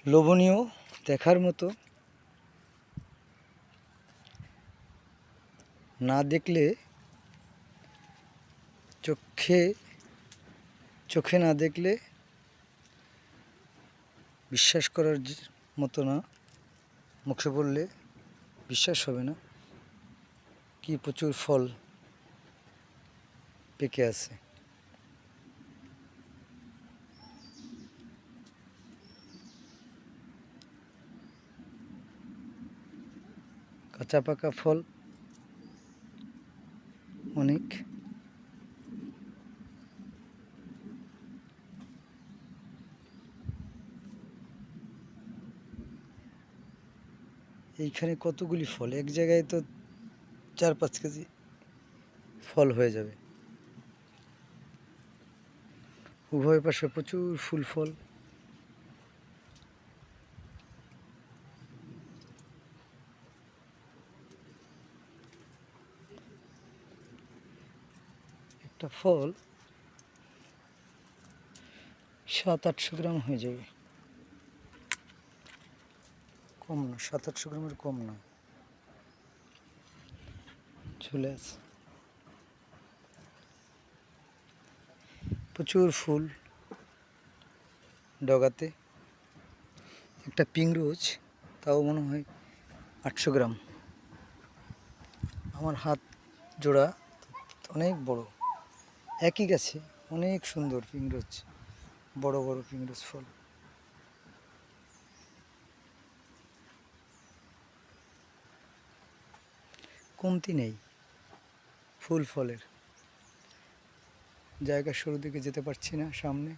লোভনীয়, দেখার মতো। না দেখলে চোখে না দেখলে বিশ্বাস করার মতো না, মুখে বললে বিশ্বাস হবে না। কি প্রচুর ফল পেকে আছে। কাঁচা পাকা ফল অনেক। এইখানে কতগুলি ফল, এক জায়গায় তো 4-5 কেজি ফল হয়ে যাবে। উভয় পাশে প্রচুর ফুল ফল। একটা ফল 700-800 গ্রাম হয়ে যাবে, কম না। 700-800 গ্রামের কম না। চলে আসে প্রচুর ফুল ডগাতে। একটা পিংরোজ, তাও মনে হয় 800 গ্রাম। আমার হাত জোড়া, অনেক বড়। একই গাছে অনেক সুন্দর পিংরোজ, বড় বড় পিংরোজ ফল। কমতি নেই ফুল ফলের। জায়গা সরু দিকে যেতে পারছি না সামনে।